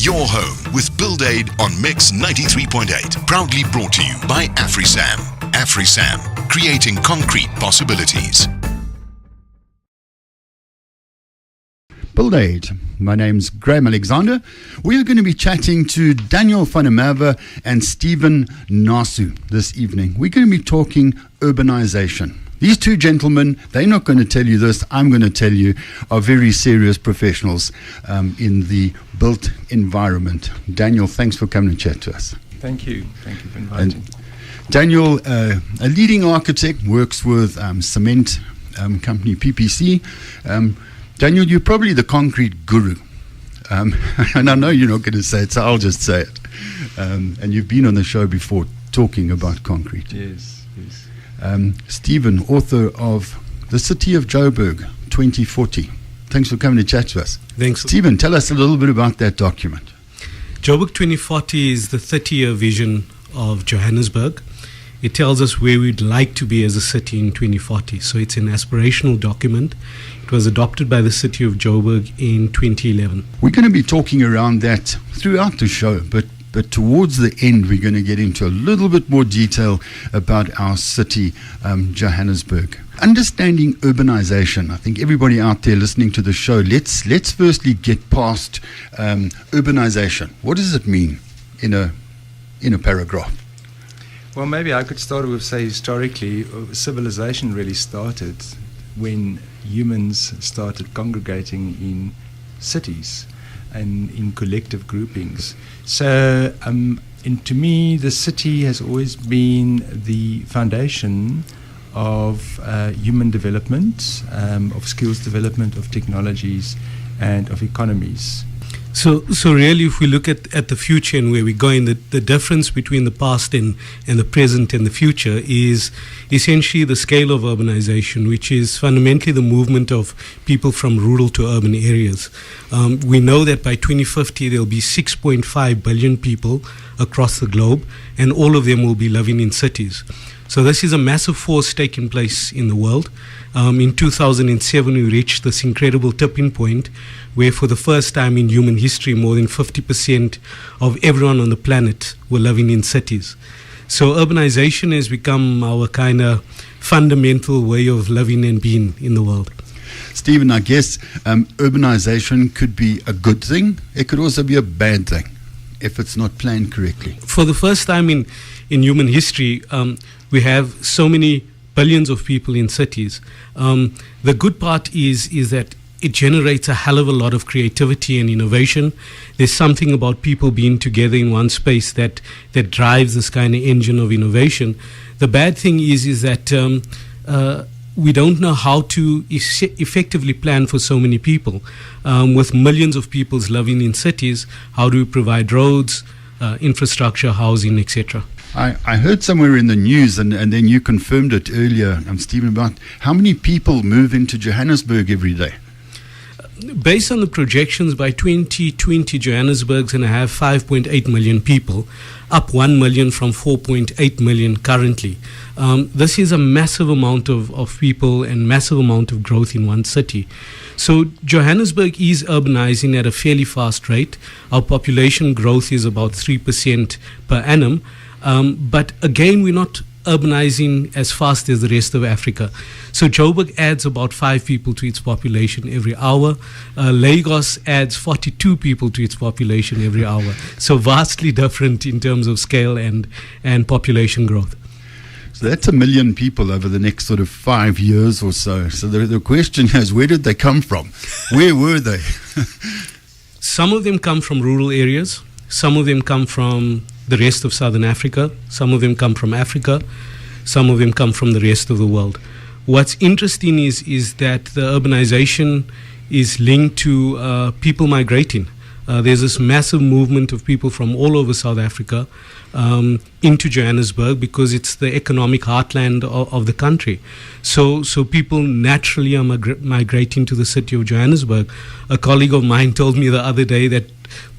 your home with BuildAid on Mix 93.8. Proudly brought to you by AfriSam. AfriSam, creating concrete possibilities. BuildAid. My name's Graham Alexander. We are going to be chatting to Daniel van der Merwe and Stephen Narsoo this evening. We're going to be talking urbanisation. These two gentlemen, they're not going to tell you this, I'm going to tell you, are very serious professionals in the built environment. Daniel, thanks for coming to chat to us. Thank you. Thank you for inviting. Daniel, a leading architect, works with cement company PPC. Daniel, you're probably the concrete guru. And I know you're not going to say it, so I'll just say it. And you've been on the show before talking about concrete. Yes. Stephen, author of The City of Joburg 2040. Thanks for coming to chat to us. Thanks. Stephen, tell us a little bit about that document. Joburg 2040 is the 30-year vision of Johannesburg. It tells us where we'd like to be as a city in 2040. So it's an aspirational document. It was adopted by the city of Joburg in 2011. We're going to be talking around that throughout the show, but towards the end, we're going to get into a little bit more detail about our city, Johannesburg. Understanding urbanisation. I think everybody out there listening to the show, let's firstly get past urbanisation. What does it mean in a paragraph? Well, maybe I could start with, say, historically, civilization really started when humans started congregating in cities and in collective groupings. So, to me, the city has always been the foundation of human development, of skills development, of technologies, and of economies. So really, if we look at the future and where we're going, the difference between the past and the present and the future is essentially the scale of urbanization, which is fundamentally the movement of people from rural to urban areas. We know that by 2050, there'll be 6.5 billion people across the globe, and all of them will be living in cities. So this is a massive force taking place in the world. In 2007, we reached this incredible tipping point where for the first time in human history, more than 50% of everyone on the planet were living in cities. So urbanization has become our kind of fundamental way of living and being in the world. Stephen, I guess urbanization could be a good thing. It could also be a bad thing if it's not planned correctly. For the first time in human history, we have so many billions of people in cities. The good part is that it generates a hell of a lot of creativity and innovation. There's something about people being together in one space that drives this kind of engine of innovation. The bad thing is that we don't know how to effectively plan for so many people. With millions of people living in cities, how do we provide roads, infrastructure, housing, etc.? I heard somewhere in the news, and then you confirmed it earlier, Stephen, about how many people move into Johannesburg every day. Based on the projections, by 2020, Johannesburg's going to have 5.8 million people, up 1 million from 4.8 million currently. This is a massive amount of people and massive amount of growth in one city. So Johannesburg is urbanizing at a fairly fast rate. Our population growth is about 3% per annum. But again, we're not urbanizing as fast as the rest of Africa. So Joburg adds about 5 people to its population every hour. Lagos adds 42 people to its population every hour. So vastly different in terms of scale and population growth. So that's 1 million people over the next sort of 5 years or so. So the question is, where did they come from? Where were they? Some of them come from rural areas. Some of them come from the rest of Southern Africa. Some of them come from Africa. Some of them come from the rest of the world. What's interesting is that the urbanization is linked to people migrating. There's this massive movement of people from all over South Africa into Johannesburg because it's the economic heartland of the country. So people naturally are migrating to the city of Johannesburg. A colleague of mine told me the other day that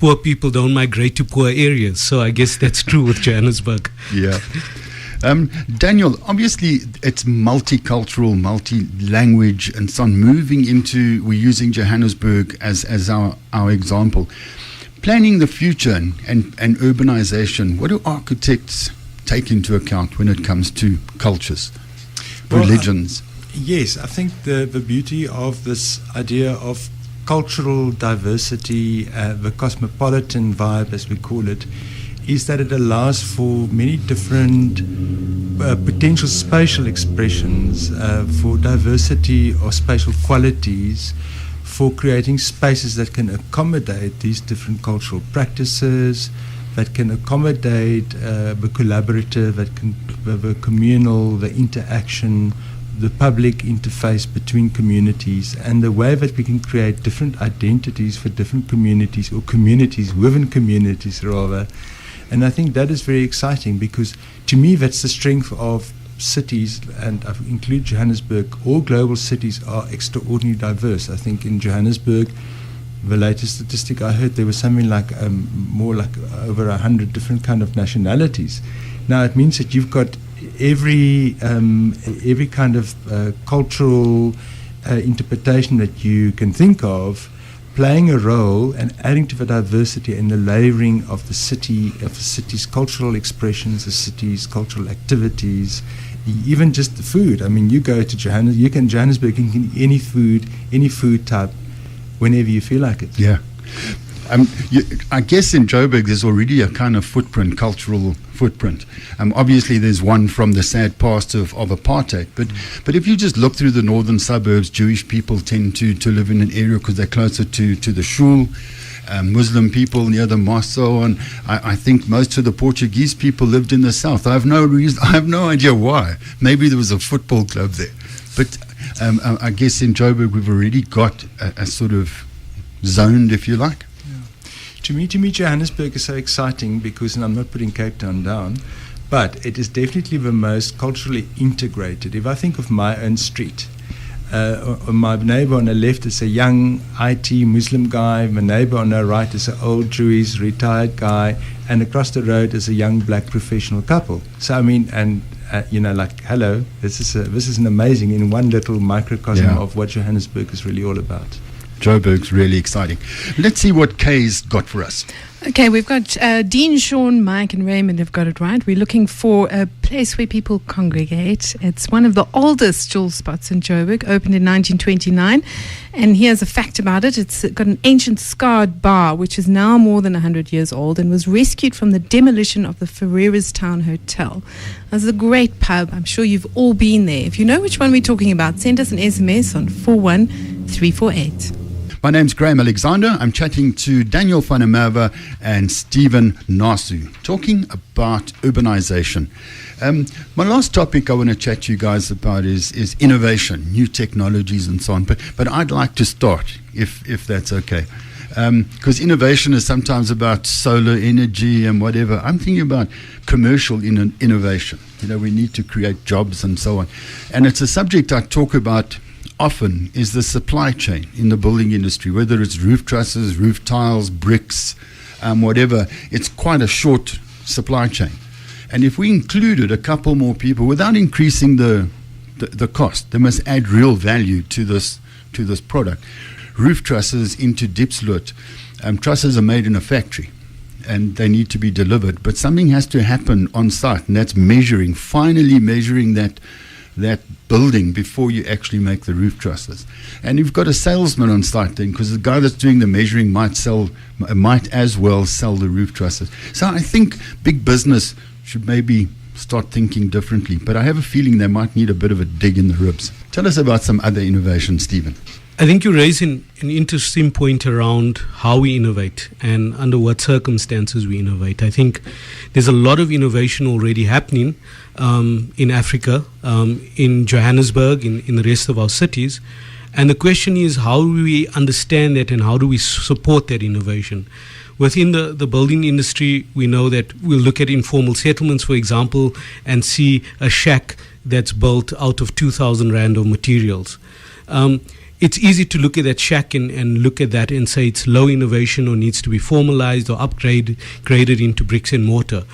poor people don't migrate to poor areas. So I guess that's true with Johannesburg. Yeah. Daniel, obviously it's multicultural, multi-language and so on. We're using Johannesburg as our example. planning the future and urbanization, what do architects take into account when it comes to cultures, religions? Yes, I think the beauty of this idea of cultural diversity, the cosmopolitan vibe, as we call it, is that it allows for many different potential spatial expressions, for diversity or spatial qualities, for creating spaces that can accommodate these different cultural practices, that can accommodate the collaborative, the communal, the interaction, the public interface between communities, and the way that we can create different identities for different communities, or communities within communities rather. And I think that is very exciting, because to me that's the strength of cities, and I include Johannesburg. All global cities are extraordinarily diverse. I think in Johannesburg, the latest statistic I heard, there was something like more like over 100 different kind of nationalities. Now it means that you've got every kind of cultural interpretation that you can think of playing a role and adding to the diversity and the layering of the city's cultural expressions, the city's cultural activities, even just the food. I mean, you go to Johannesburg, you can eat any food type whenever you feel like it. Yeah. I guess in Joburg there's already a kind of cultural footprint. Obviously there's one from the sad past of apartheid, but if you just look through the northern suburbs, Jewish people tend to live in an area because they're closer to the shul. Muslim people near the mosque, so on. I think most of the Portuguese people lived in the south. I have no idea why. Maybe there was a football club there. But I guess in Joburg we've already got a sort of zoned, if you like. To me, Johannesburg is so exciting because, and I'm not putting Cape Town down, but it is definitely the most culturally integrated. If I think of my own street, my neighbor on the left is a young IT Muslim guy, my neighbor on the right is an old Jewish retired guy, and across the road is a young black professional couple. So I mean, and hello, this is an amazing, in one little microcosm of what Johannesburg is really all about. Joburg's really exciting. Let's see what Kay's got for us. Okay, we've got Dean, Sean, Mike and Raymond have got it right. We're looking for a place where people congregate. It's one of the oldest jewel spots in Joburg, opened in 1929. And here's a fact about it. It's got an ancient scarred bar, which is now more than 100 years old and was rescued from the demolition of the Ferreira's Town Hotel. This is a great pub. I'm sure you've all been there. If you know which one we're talking about, send us an SMS on 41348. My name's Graham Alexander. I'm chatting to Daniel van der Merwe and Stephen Narsoo, talking about urbanization. My last topic I want to chat to you guys about is innovation, new technologies and so on. But I'd like to start, if that's okay. Because innovation is sometimes about solar energy and whatever. I'm thinking about commercial innovation. We need to create jobs and so on. And it's a subject I talk about often, is the supply chain in the building industry, whether it's roof trusses, roof tiles, bricks, whatever. It's quite a short supply chain. And if we included a couple more people without increasing the cost, they must add real value to this product. Roof trusses into Diepsloot, trusses are made in a factory and they need to be delivered, but something has to happen on site, and that's finally measuring that building before you actually make the roof trusses. And you've got a salesman on site then, because the guy that's doing the measuring might as well sell the roof trusses. So I think big business should maybe start thinking differently, but I have a feeling they might need a bit of a dig in the ribs. Tell us about some other innovations, Stephen. I think you raise an interesting point around how we innovate and under what circumstances we innovate. I think there's a lot of innovation already happening in Africa, in Johannesburg, in the rest of our cities. And the question is, how do we understand that and how do we support that innovation? Within the building industry, we know that we'll look at informal settlements, for example, and see a shack that's built out of 2,000 Rand of materials. It's easy to look at that shack and look at that and say it's low innovation or needs to be formalized or graded into bricks and mortar.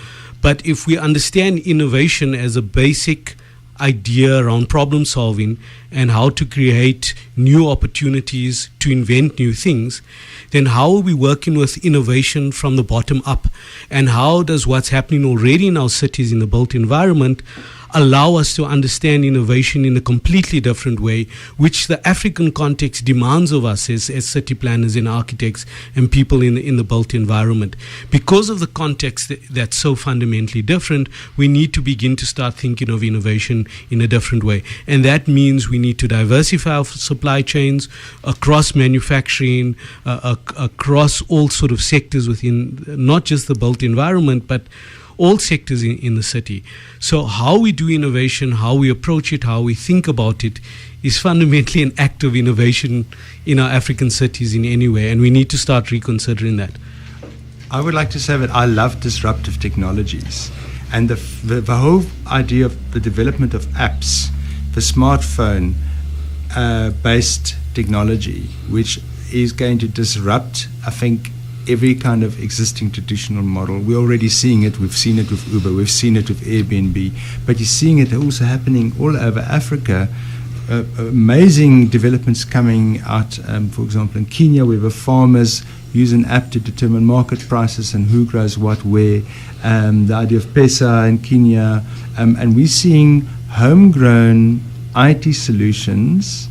But if we understand innovation as a basic idea around problem solving and how to create new opportunities to invent new things, then how are we working with innovation from the bottom up? And how does what's happening already in our cities in the built environment allow us to understand innovation in a completely different way, which the African context demands of us as city planners and architects and people in the built environment. Because of the context that's so fundamentally different, we need to begin to start thinking of innovation in a different way. And that means we need to diversify our supply chains across manufacturing, across all sort of sectors within not just the built environment, but all sectors in the city. So how we do innovation, how we approach it, how we think about it is fundamentally an act of innovation in our African cities in any way, and we need to start reconsidering that. I would like to say that I love disruptive technologies, and the whole idea of the development of apps, the smartphone based technology, which is going to disrupt, I think, every kind of existing traditional model. We're already seeing it. We've seen it with Uber. We've seen it with Airbnb. But you're seeing it also happening all over Africa. Amazing developments coming out, for example, in Kenya, where the farmers use an app to determine market prices and who grows what where. The idea of Pesa in Kenya. And we're seeing homegrown IT solutions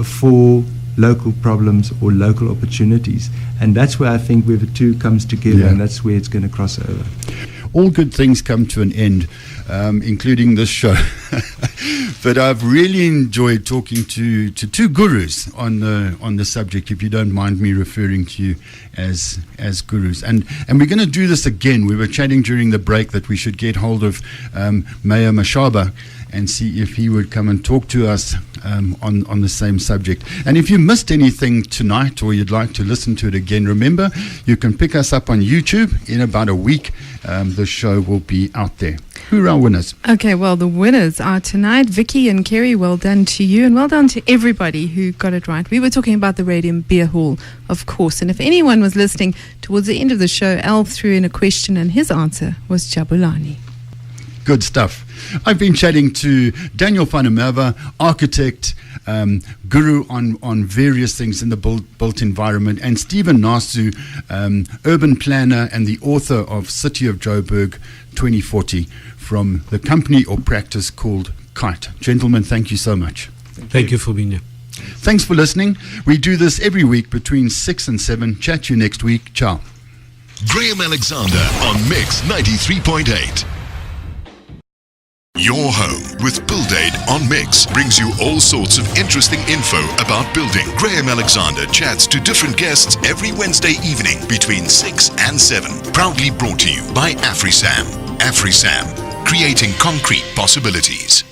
for local problems or local opportunities. And that's where I think where the two comes together, and that's where it's going to cross over. All good things come to an end, including this show. But I've really enjoyed talking to two gurus on the subject, if you don't mind me referring to you as gurus. And we're going to do this again. We were chatting during the break that we should get hold of Mayor Mashaba and see if he would come and talk to us on the same subject. And if you missed anything tonight or you'd like to listen to it again, remember, you can pick us up on YouTube. In about a week, the show will be out there. Who are our winners? Okay, well, the winners are tonight Vicky and Kerry. Well done to you, and well done to everybody who got it right. We were talking about the Radium Beer Hall, of course, and if anyone was listening towards the end of the show, Al threw in a question, and his answer was Jabulani. Good stuff. I've been chatting to Daniel van der Merwe, architect, guru on various things in the built environment, and Stephen Narsoo, urban planner and the author of City of Joburg 2040 from the company or practice called Kite. Gentlemen, thank you so much. Thank you for being here. Thanks for listening. We do this every week between 6 and 7. Chat to you next week. Ciao. Graham Alexander on Mix 93.8. Your home with BuildAid on Mix brings you all sorts of interesting info about building. Graham Alexander chats to different guests every Wednesday evening between 6 and 7. Proudly brought to you by AfriSam. AfriSam, creating concrete possibilities.